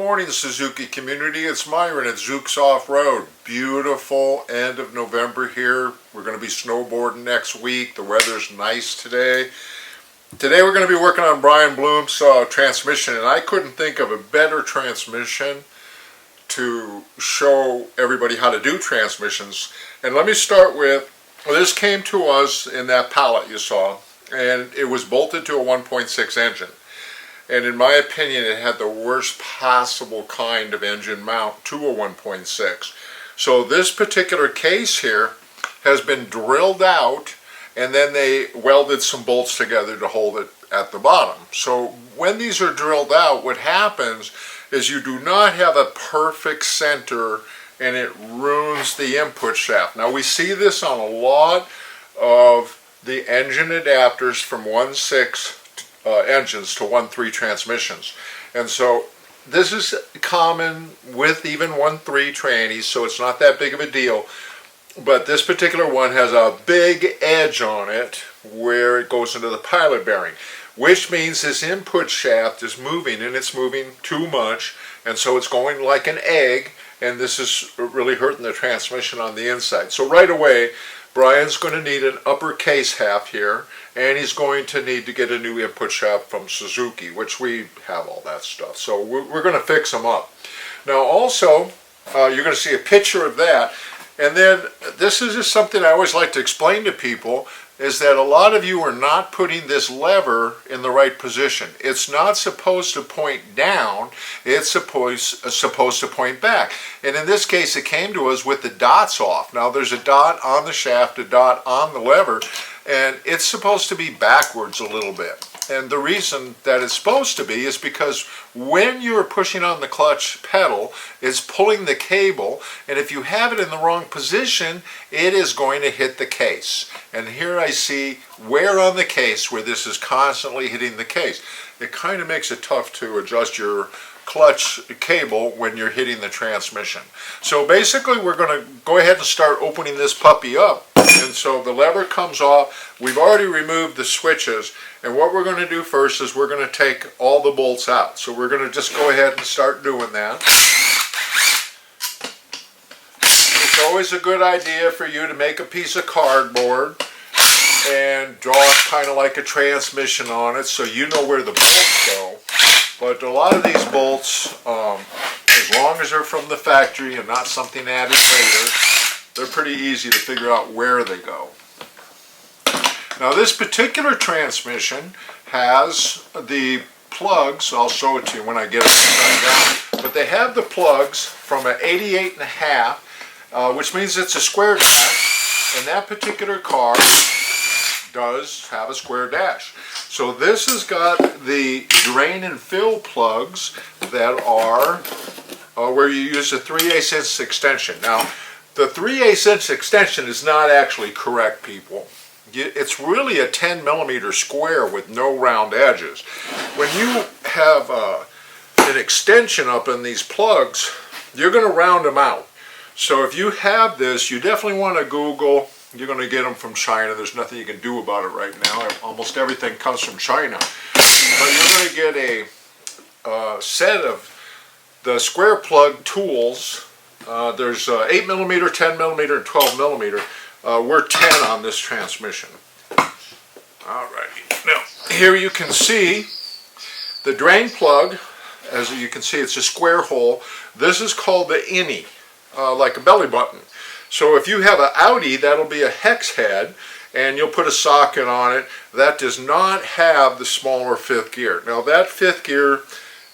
morning, Suzuki community. It's Myron at Zuk's Off-Road. Beautiful end of November here. We're going to be snowboarding next week. The weather's nice today. Today we're going to be working on Brian Bloom's transmission, and I couldn't think of a better transmission to show everybody how to do transmissions. And let me start with, this came to us in that pallet you saw, and it was bolted to a 1.6 engine. And in my opinion, it had the worst possible kind of engine mount to a 1.6. So this particular case here has been drilled out, and then they welded some bolts together to hold it at the bottom. So when these are drilled out, what happens is you do not have a perfect center, and it ruins the input shaft. Now we see this on a lot of the engine adapters from 1.6 engines to 1.3 transmissions. And so this is common with even 1.3 trannies, so it's not that big of a deal. But this particular one has a big edge on it where it goes into the pilot bearing, which means this input shaft is moving, and it's moving too much, and so it's going like an egg, and this is really hurting the transmission on the inside. So right away, Brian's going to need an upper case half here, and he's going to need to get a new input shaft from Suzuki, which we have all that stuff. So we're going to fix them up. Now also, you're going to see a picture of that. And then this is just something I always like to explain to people, is that a lot of you are not putting this lever in the right position. It's not supposed to point down, it's supposed to point back. And in this case, it came to us with the dots off. Now there's a dot on the shaft, a dot on the lever, and it's supposed to be backwards a little bit. And the reason that it's supposed to be is because when you're pushing on the clutch pedal, it's pulling the cable, and if you have it in the wrong position, it is going to hit the case. And here I see wear on the case where this is constantly hitting the case. It kind of makes it tough to adjust your clutch cable when you're hitting the transmission. So basically we're going to go ahead and start opening this puppy up. And so the lever comes off. We've already removed the switches, and what we're going to do first is we're going to take all the bolts out. So we're going to just go ahead and start doing that. It's always a good idea for you to make a piece of cardboard and draw kind of like a transmission on it so you know where the bolts go. But a lot of these bolts, as long as they're from the factory and not something added later, they're pretty easy to figure out where they go. Now this particular transmission has the plugs, I'll show it to you when I get it upside down, but they have the plugs from an 88.5, which means it's a square dash, and that particular car does have a square dash. So this has got the drain and fill plugs that are where you use a 3/8 inch extension. Now the 3/8 inch extension is not actually correct, people. It's really a 10 millimeter square with no round edges. When you have an extension up in these plugs, you're going to round them out. So if you have this, you definitely want to Google. You're going to get them from China. There's nothing you can do about it right now. Almost everything comes from China. But you're going to get a set of the square plug tools. There's 8 millimeter, 10 millimeter, and 12 millimeter. We're 10 on this transmission. Alrighty. Now, here you can see the drain plug. As you can see, it's a square hole. This is called the innie, like a belly button. So if you have an Audi, that'll be a hex head, and you'll put a socket on it. That does not have the smaller fifth gear. Now that fifth gear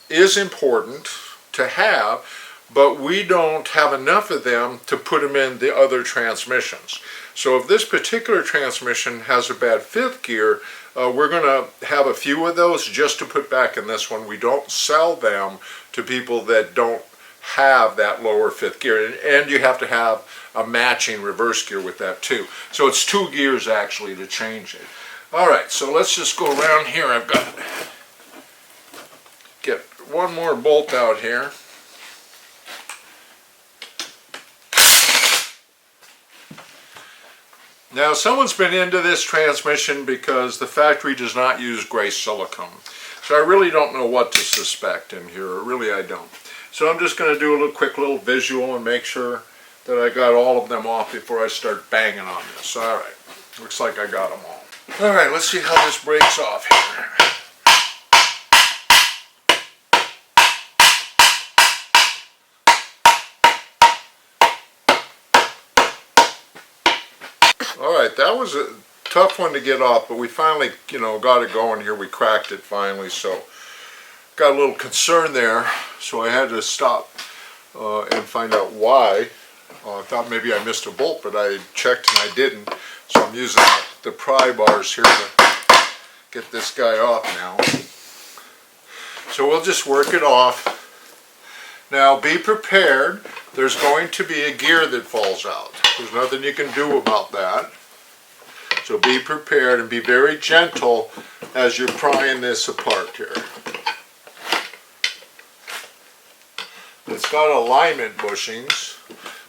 is important to have, but we don't have enough of them to put them in the other transmissions. So if this particular transmission has a bad fifth gear, we're going to have a few of those just to put back in this one. We don't sell them to people that don't have that lower fifth gear, and you have to have a matching reverse gear with that too. So it's 2 gears actually to change it. Alright, so let's just go around here. I've got to get one more bolt out here. Now someone's been into this transmission because the factory does not use gray silicone. So I really don't know what to suspect in here, really I don't. So I'm just going to do a quick little visual and make sure that I got all of them off before I start banging on this. All right, looks like I got them all. All right, let's see how this breaks off here. All right, that was a tough one to get off, but we finally, got it going here. We cracked it finally, so got a little concern there, so I had to stop and find out why. I thought maybe I missed a bolt, but I checked and I didn't. So I'm using the pry bars here to get this guy off now. So we'll just work it off. Now be prepared. There's going to be a gear that falls out. There's nothing you can do about that. So be prepared and be very gentle as you're prying this apart here. It's got alignment bushings,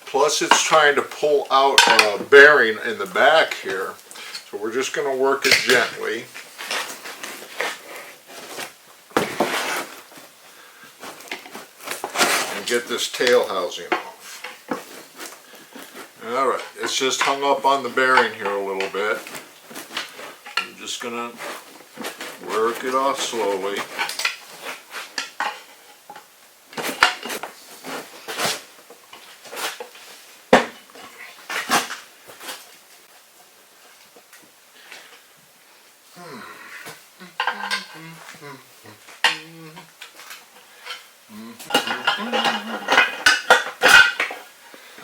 plus it's trying to pull out a bearing in the back here. So we're just going to work it gently. And get this tail housing off. Alright, it's just hung up on the bearing here a little bit. I'm just going to work it off slowly.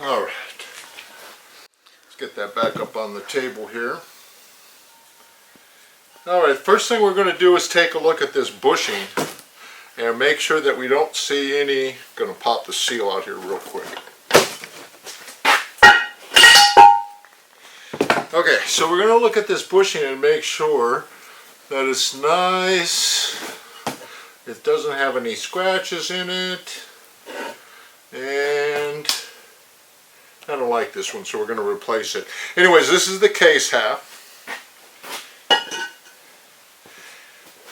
All right, let's get that back up on the table here. All right, first thing we're going to do is take a look at this bushing and make sure that we don't see any. Going to pop the seal out here real quick. Okay, so we're going to look at this bushing and make sure that it's nice. It doesn't have any scratches in it, and I don't like this one, so we're going to replace it. Anyways, this is the case half.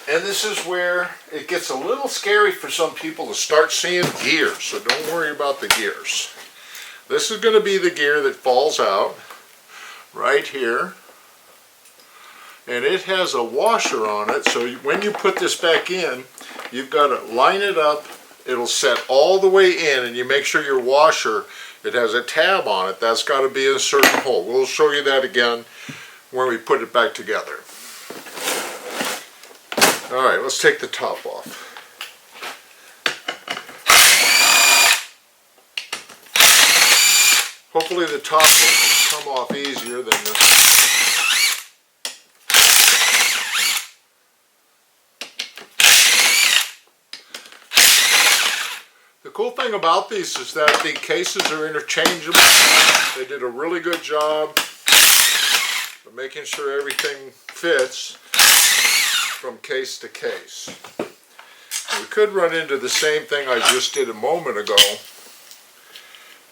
And this is where it gets a little scary for some people to start seeing gears, so don't worry about the gears. This is going to be the gear that falls out right here. And it has a washer on it, so when you put this back in, you've got to line it up. It'll set all the way in, and you make sure your washer, it has a tab on it. That's got to be in a certain hole. We'll show you that again when we put it back together. All right, let's take the top off. Hopefully the top will come off easier than this. The cool thing about these is that the cases are interchangeable. They did a really good job of making sure everything fits from case to case. We could run into the same thing I just did a moment ago,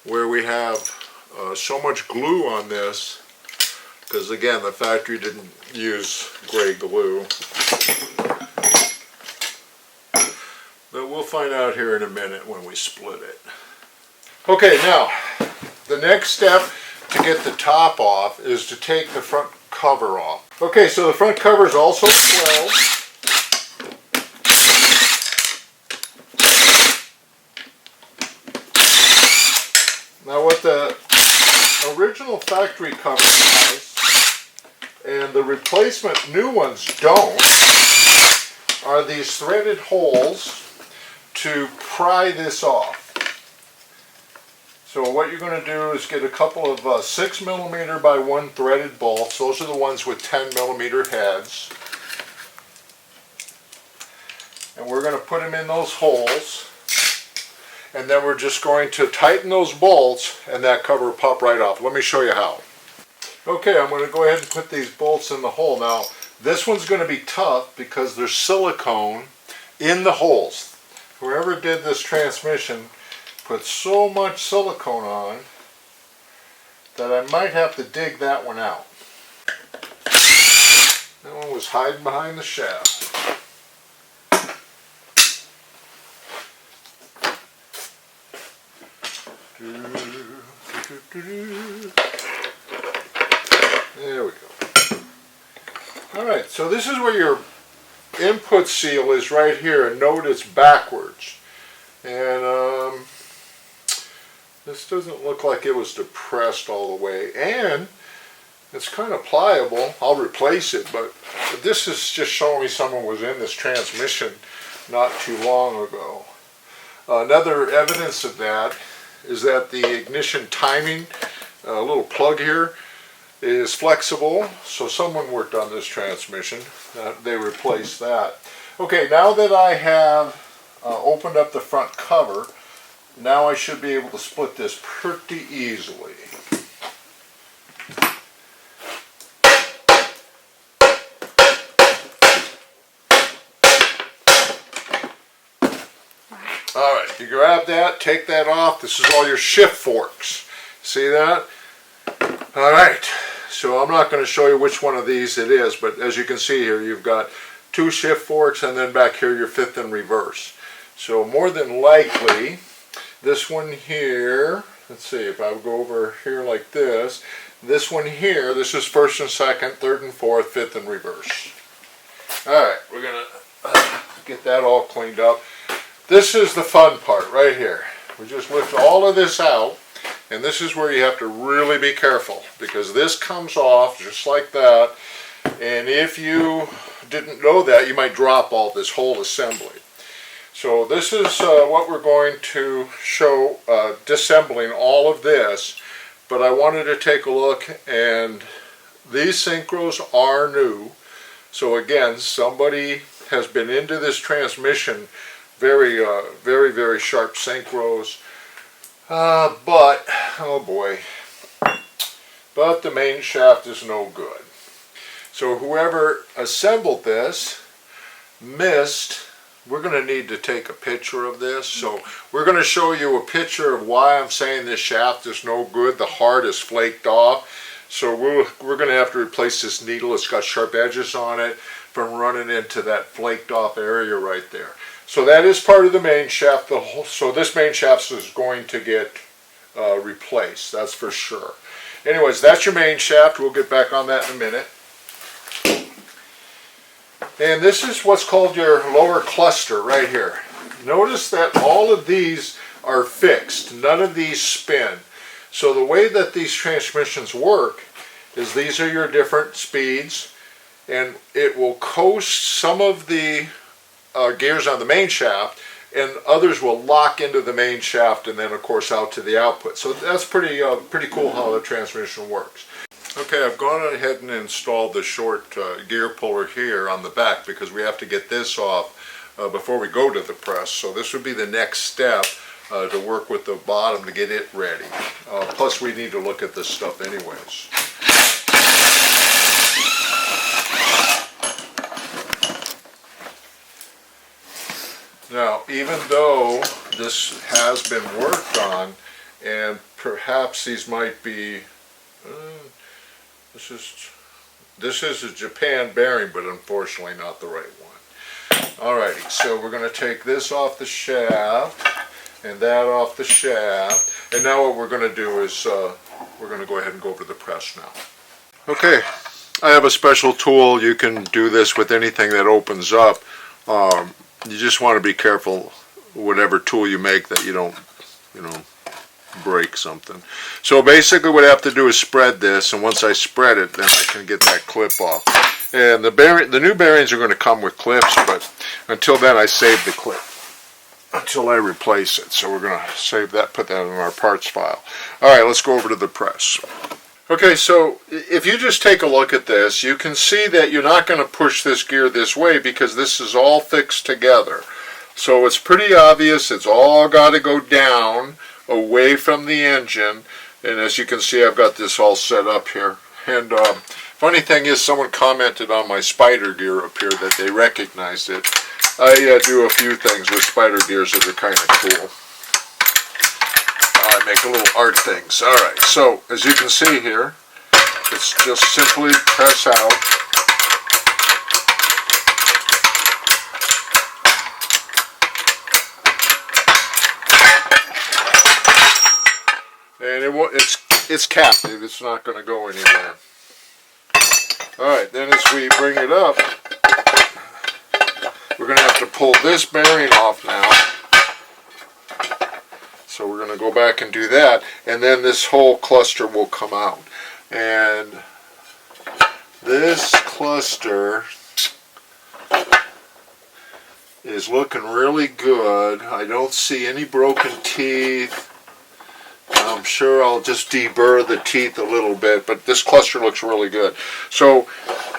where we have so much glue on this, because again the factory didn't use gray glue. But we'll find out here in a minute when we split it. Okay, now the next step to get the top off is to take the front cover off. Okay, so the front cover is also 12. Now what the original factory cover has, and the replacement new ones don't, are these threaded holes to pry this off. So what you're going to do is get a couple of 6mm by 1 threaded bolts. Those are the ones with 10mm heads. And we're going to put them in those holes. And then we're just going to tighten those bolts and that cover will pop right off. Let me show you how. Okay, I'm going to go ahead and put these bolts in the hole. Now, this one's going to be tough because there's silicone in the holes. Whoever did this transmission put so much silicone on that I might have to dig that one out. That one was hiding behind the shaft. There we go. Alright, so this is where your input seal is right here, and note it's backwards. And this doesn't look like it was depressed all the way, and it's kind of pliable. I'll replace it, but this is just showing me someone was in this transmission not too long ago. Another evidence of that is that the ignition timing, little plug here, is flexible, so someone worked on this transmission. They replaced that. Okay, now that I have opened up the front cover, now I should be able to split this pretty easily. Alright, you grab that, take that off. This is all your shift forks. See that? Alright, so I'm not going to show you which one of these it is, but as you can see here, you've got 2 shift forks, and then back here your 5th and reverse. So more than likely, this one here, let's see, if I would go over here like this one here, this is 1st and 2nd, 3rd and 4th, 5th and reverse. Alright, we're going to get that all cleaned up. This is the fun part right here. We just lift all of this out, and this is where you have to really be careful, because this comes off just like that, and if you didn't know that, you might drop all this whole assembly. So this is what we're going to show, disassembling all of this, but I wanted to take a look, and these synchros are new. So again, somebody has been into this transmission. Very, very sharp synchros, but, oh boy, but the main shaft is no good. So whoever assembled this missed. We're going to need to take a picture of this, so we're going to show you a picture of why I'm saying this shaft is no good. The heart is flaked off, so we're going to have to replace this needle. It's got sharp edges on it from running into that flaked off area right there. So that is part of the main shaft. So this main shaft is going to get replaced, that's for sure. Anyways, that's your main shaft. We'll get back on that in a minute. And this is what's called your lower cluster right here. Notice that all of these are fixed. None of these spin. So the way that these transmissions work is these are your different speeds, and it will coast some of the gears on the main shaft, and others will lock into the main shaft and then of course out to the output. So that's pretty cool how the transmission works. Okay, I've gone ahead and installed the short gear puller here on the back because we have to get this off before we go to the press. So this would be the next step to work with the bottom to get it ready. Plus we need to look at this stuff anyways. Now, even though this has been worked on, and perhaps these might be, this is a Japan bearing, but unfortunately not the right one. Alrighty, so we're going to take this off the shaft, and that off the shaft, and now what we're going to do is, we're going to go ahead and go over to the press now. Okay, I have a special tool. You can do this with anything that opens up. You just want to be careful, whatever tool you make, that you don't, break something. So basically what I have to do is spread this, and once I spread it, then I can get that clip off. And the new bearings are going to come with clips, but until then I save the clip until I replace it. So we're going to save that, put that in our parts file. Alright, let's go over to the press. Okay, so if you just take a look at this, you can see that you're not going to push this gear this way because this is all fixed together. So it's pretty obvious it's all got to go down away from the engine. And as you can see, I've got this all set up here. And funny thing is, someone commented on my spider gear up here that they recognized it. I do a few things with spider gears that are kind of cool. I make a little art things. Alright, so as you can see here, it's just simply press out. and it's captive. It's not going to go anywhere. All right, then as we bring it up, we're going to have to pull this bearing off now. So we're going to go back and do that, and then this whole cluster will come out. And this cluster is looking really good. I don't see any broken teeth. I'm sure I'll just deburr the teeth a little bit, but this cluster looks really good. So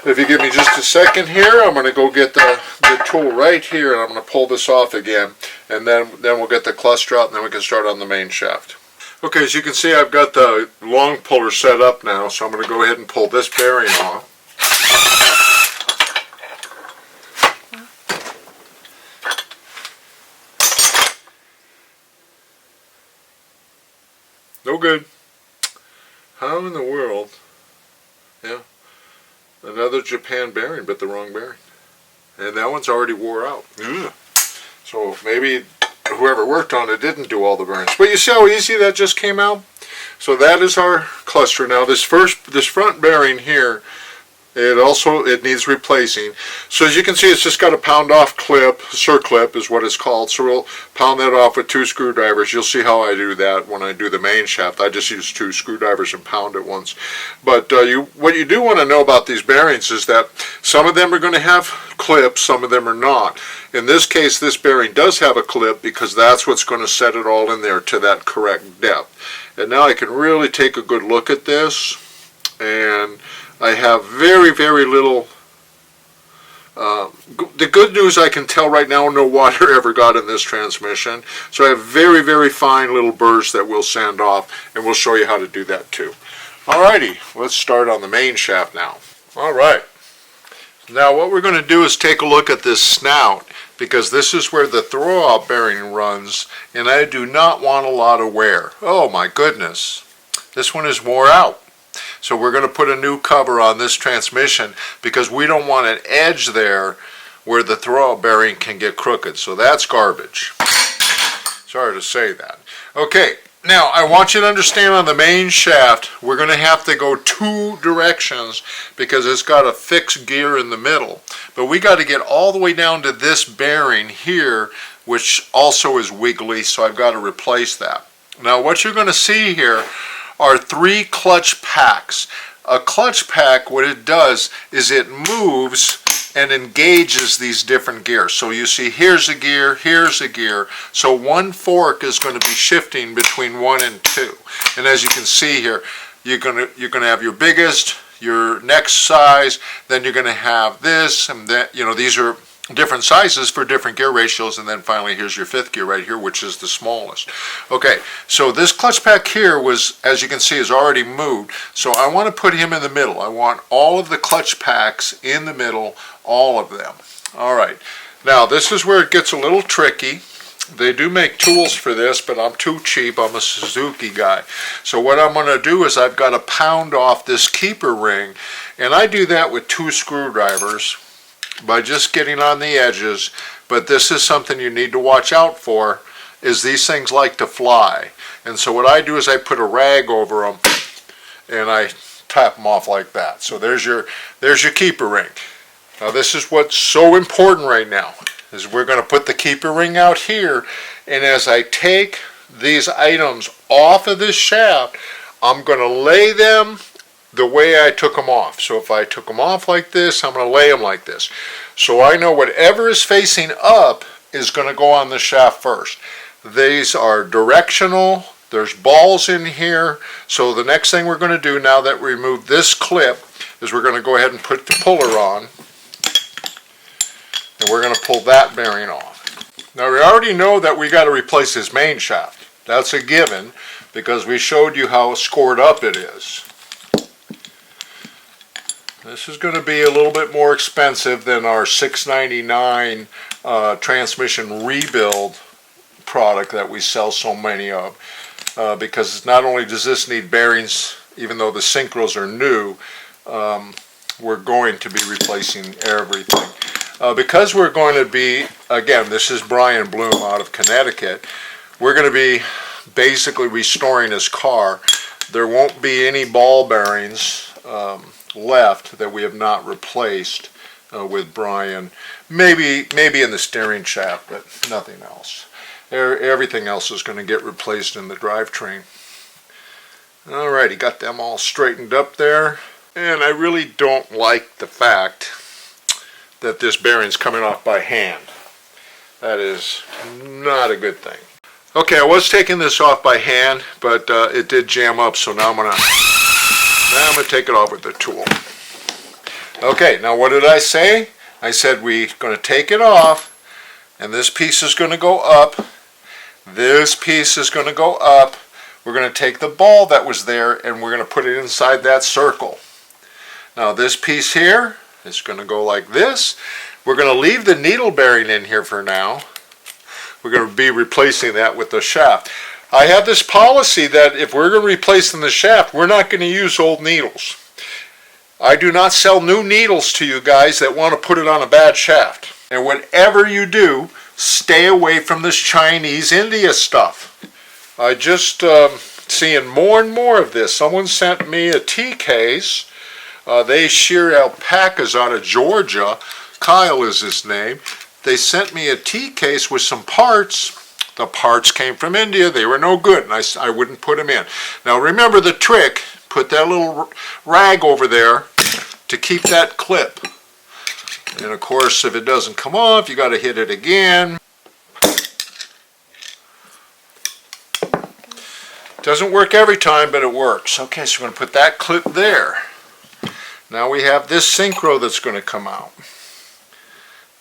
if you give me just a second here, I'm going to go get the tool right here, and I'm going to pull this off again, and then we'll get the cluster out, and then we can start on the main shaft. Okay, as you can see, I've got the long puller set up now, so I'm going to go ahead and pull this bearing off. No good. How in the world? Yeah. Another Japan bearing, but the wrong bearing. And that one's already wore out. Ugh. So maybe whoever worked on it didn't do all the bearings. But you see how easy that just came out? So that is our cluster. Now this front bearing here, it needs replacing. So as you can see, it's just got a pound off clip, circlip is what it's called. So we'll pound that off with 2 screwdrivers. You'll see how I do that when I do the main shaft. I just use 2 screwdrivers and pound it once. But what you do want to know about these bearings is that some of them are going to have clips, some of them are not. In this case, this bearing does have a clip because that's what's going to set it all in there to that correct depth. And now I can really take a good look at this, and I have very, very little. The good news, I can tell right now, no water ever got in this transmission. So I have very, very fine little burrs that we'll sand off, and we'll show you how to do that too. Alrighty, let's start on the main shaft now. Alright, now what we're going to do is take a look at this snout, because this is where the throwout bearing runs, and I do not want a lot of wear. Oh my goodness, this one is wore out. So we're going to put a new cover on this transmission because we don't want an edge there where the throwout bearing can get crooked. So that's garbage. Sorry to say that. Okay, now I want you to understand on the main shaft, we're going to have to go 2 directions because it's got a fixed gear in the middle. But we got to get all the way down to this bearing here, which also is wiggly, so I've got to replace that. Now what you're going to see here are 3 clutch packs. A clutch pack, what it does is it moves and engages these different gears. So you see here's a gear, here's a gear. So one fork is going to be shifting between 1 and 2. And as you can see here, you're going to have your biggest, your next size, then you're going to have this, and that, these are different sizes for different gear ratios, and then finally here's your 5th gear right here, which is the smallest. Okay, so this clutch pack here was, as you can see, is already moved, so I want to put him in the middle. I want all of the clutch packs in the middle, all of them. Alright, now this is where it gets a little tricky. They do make tools for this, but I'm too cheap. I'm a Suzuki guy. So what I'm going to do is I've got to pound off this keeper ring, and I do that with 2 screwdrivers by just getting on the edges. But this is something you need to watch out for, is these things like to fly. And so what I do is I put a rag over them and I tap them off like that. So there's your keeper ring. Now this is what's so important right now, is we're going to put the keeper ring out here, and as I take these items off of this shaft, I'm going to lay them the way I took them off. So if I took them off like this, I'm going to lay them like this. So I know whatever is facing up is going to go on the shaft first. These are directional. There's balls in here. So the next thing we're going to do, now that we remove this clip, is we're going to go ahead and put the puller on. And we're going to pull that bearing off. Now we already know that we got to replace this main shaft. That's a given, because we showed you how scored up it is. This is going to be a little bit more expensive than our $6.99 transmission rebuild product that we sell so many of, because not only does this need bearings, even though the synchros are new, we're going to be replacing everything. Because we're going to be, again, this is Brian Bloom out of Connecticut, we're going to be basically restoring his car. There won't be any ball bearings left that we have not replaced with Brian. Maybe in the steering shaft, but nothing else. Everything else is going to get replaced in the drivetrain. Alrighty, got them all straightened up there. And I really don't like the fact that this bearing's coming off by hand. That is not a good thing. Okay, I was taking this off by hand, but it did jam up, so now I'm gonna take it off with the tool. Okay, now what did I say? I said we're gonna take it off, and this piece is gonna go up. This piece is gonna go up. We're gonna take the ball that was there, and we're gonna put it inside that circle. Now this piece here is gonna go like this. We're gonna leave the needle bearing in here for now. We're going to be replacing that with the shaft. I have this policy that if we're going to replace in the shaft, we're not going to use old needles. I do not sell new needles to you guys that want to put it on a bad shaft. And whatever you do, stay away from this Chinese India stuff. I just seeing more and more of this. Someone sent me a tea case. They shear alpacas out of Georgia. Kyle is his name. They sent me a tea case with some parts. The parts came from India. They were no good, and I wouldn't put them in. Now remember the trick. Put that little rag over there to keep that clip. And of course, if it doesn't come off, you got to hit it again. Doesn't work every time, but it works. Okay, so we're going to put that clip there. Now we have this synchro that's going to come out.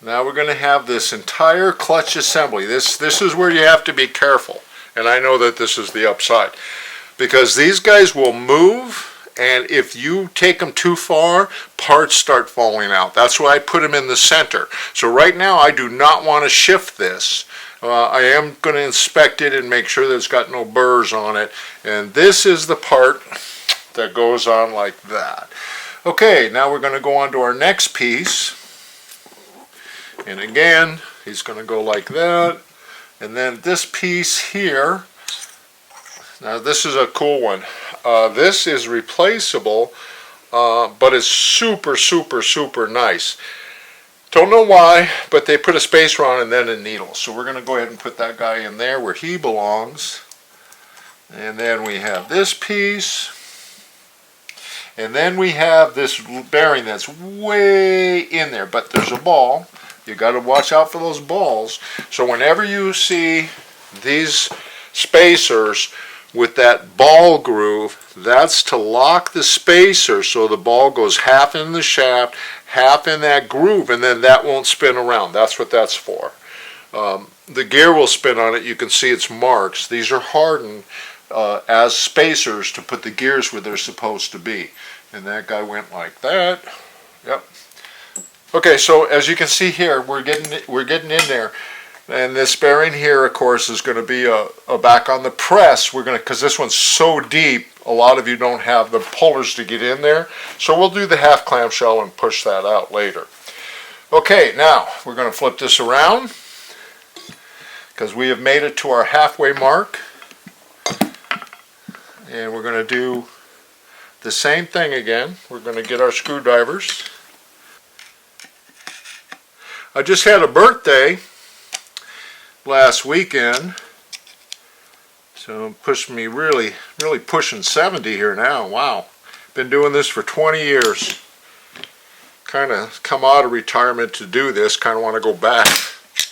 Now we're going to have this entire clutch assembly. This is where you have to be careful. And I know that this is the upside. Because these guys will move, and if you take them too far, parts start falling out. That's why I put them in the center. So right now I do not want to shift this. I am going to inspect it and make sure that it's got no burrs on it. And this is the part that goes on like that. Okay, now we're going to go on to our next piece. And again, he's going to go like that. And then this piece here, now this is a cool one. This is replaceable, but it's super, super, super nice. Don't know why, but they put a spacer on and then a needle. So we're going to go ahead and put that guy in there where he belongs. And then we have this piece. And then we have this bearing that's way in there, but there's a ball. You got to watch out for those balls. So whenever you see these spacers with that ball groove, that's to lock the spacer so the ball goes half in the shaft, half in that groove, and then that won't spin around. That's what that's for. The gear will spin on it. You can see its marks. These are hardened as spacers to put the gears where they're supposed to be. And that guy went like that. Yep. Okay, so as you can see here, we're getting in there, and this bearing here, of course, is going to be a back on the press. We're going to, because this one's so deep, a lot of you don't have the pullers to get in there, so we'll do the half clamshell and push that out later. Okay, now we're going to flip this around because we have made it to our halfway mark, and we're going to do the same thing again. We're going to get our screwdrivers. I just had a birthday last weekend, so it pushed me really pushing 70 here now. Wow, been doing this for 20 years. Kind of come out of retirement to do this, kind of want to go back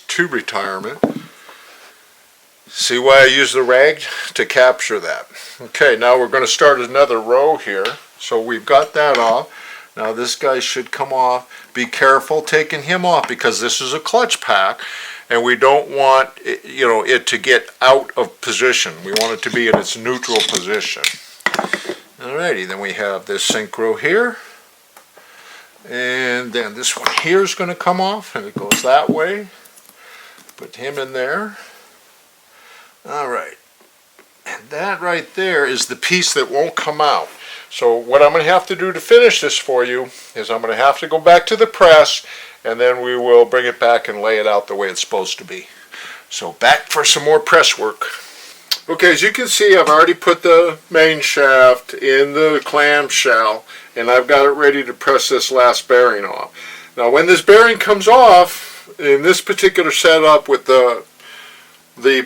to retirement. See why I use the rag? To capture that. Okay, now we're going to start another row here. So we've got that off. Now this guy should come off. Be careful taking him off because this is a clutch pack and we don't want it to get out of position. We want it to be in its neutral position. Alrighty, then we have this synchro here. And then this one here is going to come off and it goes that way. Put him in there. Alright. And that right there is the piece that won't come out. So what I'm going to have to do to finish this for you is I'm going to have to go back to the press and then we will bring it back and lay it out the way it's supposed to be. So back for some more press work. Okay, as you can see, I've already put the main shaft in the clamshell, and I've got it ready to press this last bearing off. Now, when this bearing comes off, in this particular setup with the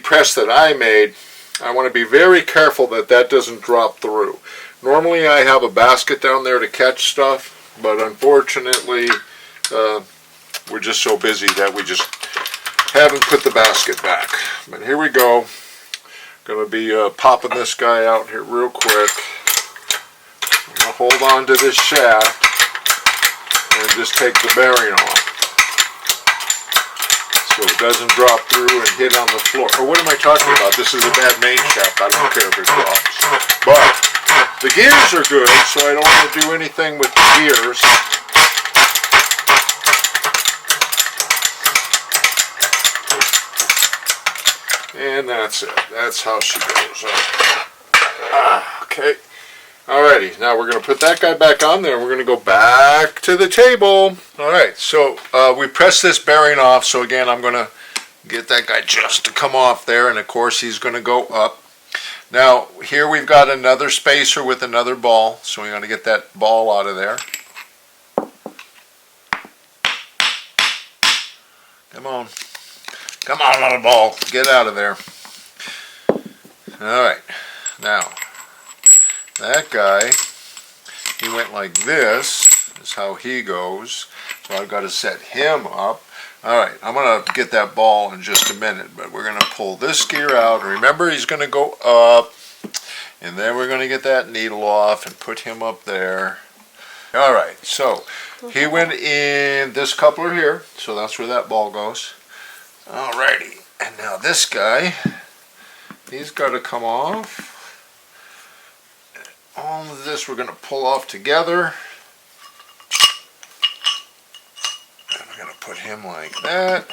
press that I made, I want to be very careful that that doesn't drop through. Normally, I have a basket down there to catch stuff, but unfortunately, we're just so busy that we just haven't put the basket back. But here we go. Going to be popping this guy out here real quick. I'm going to hold on to this shaft and just take the bearing off so it doesn't drop through and hit on the floor. Or what am I talking about? This is a bad main shaft. I don't care if it drops. But the gears are good, so I don't want to do anything with the gears. And that's it. That's how she goes. Okay. Alrighty. Now we're going to put that guy back on there. We're going to go back to the table. Alright. So we pressed this bearing off. So again, I'm going to get that guy just to come off there. And of course, he's going to go up. Now, here we've got another spacer with another ball. So we're going to get that ball out of there. Come on. Come on, little ball. Get out of there. Alright. Now, that guy, he went like this. Is how he goes. So I've got to set him up. Alright, I'm going to get that ball in just a minute. But we're going to pull this gear out. And remember, he's going to go up. And then we're going to get that needle off and put him up there. Alright, so he went in this coupler here. So that's where that ball goes. Alrighty, and now this guy, he's got to come off. All of this we're going to pull off together. And we're going to put him like that.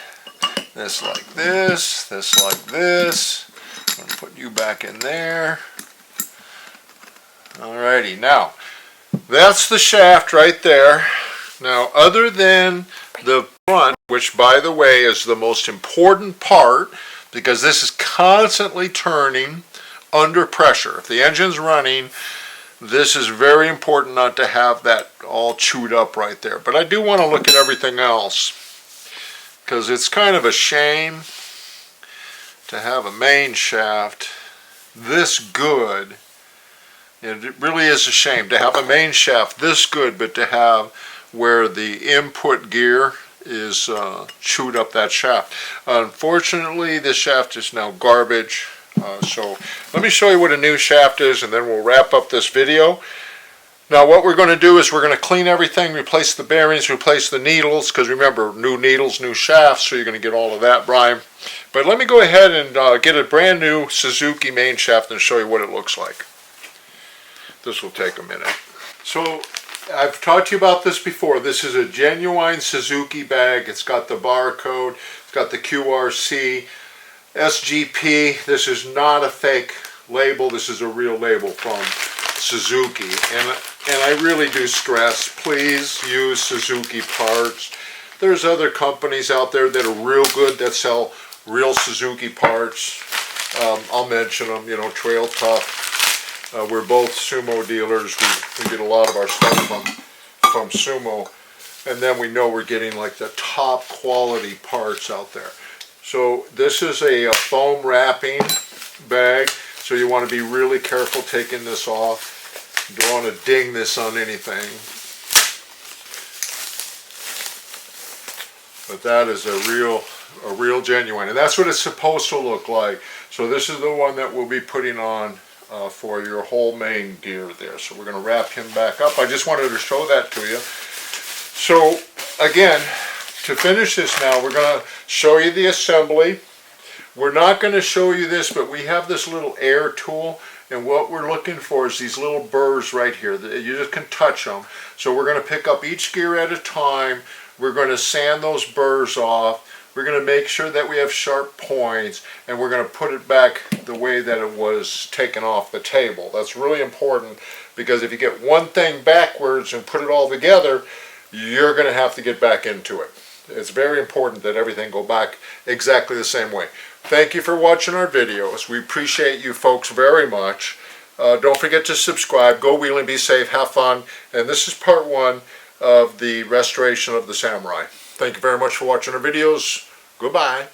This like this. This like this. I'm going to put you back in there. Alrighty, now that's the shaft right there. Now, other than the front, which by the way is the most important part because this is constantly turning under pressure. If the engine's running, this is very important not to have that all chewed up right there. But I do want to look at everything else because it's kind of a shame to have a main shaft this good. It really is a shame to have a main shaft this good, but to have where the input gear is chewed up that shaft. Unfortunately, this shaft is now garbage. So let me show you what a new shaft is, and then we'll wrap up this video. Now what we're going to do is we're going to clean everything, replace the bearings, replace the needles, because remember, new needles, new shafts, so you're going to get all of that, Brian. But let me go ahead and get a brand new Suzuki main shaft and show you what it looks like. This will take a minute. So I've talked to you about this before. This is a genuine Suzuki bag. It's got the barcode. It's got the QRC, SGP. This is not a fake label. This is a real label from Suzuki. And I really do stress, please use Suzuki parts. There's other companies out there that are real good that sell real Suzuki parts. I'll mention them, you know, Trail Tough. We're both Sumo dealers. We get a lot of our stuff from Sumo, and then we know we're getting like the top quality parts out there. So this is a foam wrapping bag, so you want to be really careful taking this off. You don't want to ding this on anything. But that is a real genuine, and that's what it's supposed to look like. So this is the one that we'll be putting on for your whole main gear there. So we're going to wrap him back up. I just wanted to show that to you. So again, to finish this now, we're going to show you the assembly. We're not going to show you this, but we have this little air tool, and what we're looking for is these little burrs right here. You just can touch them. So we're going to pick up each gear at a time. We're going to sand those burrs off. We're going to make sure that we have sharp points, and we're going to put it back the way that it was taken off the table. That's really important, because if you get one thing backwards and put it all together, you're going to have to get back into it. It's very important that everything go back exactly the same way. Thank you for watching our videos. We appreciate you folks very much. Don't forget to subscribe. Go wheeling, be safe, have fun. And this is part 1 of the restoration of the Samurai. Thank you very much for watching our videos. Goodbye.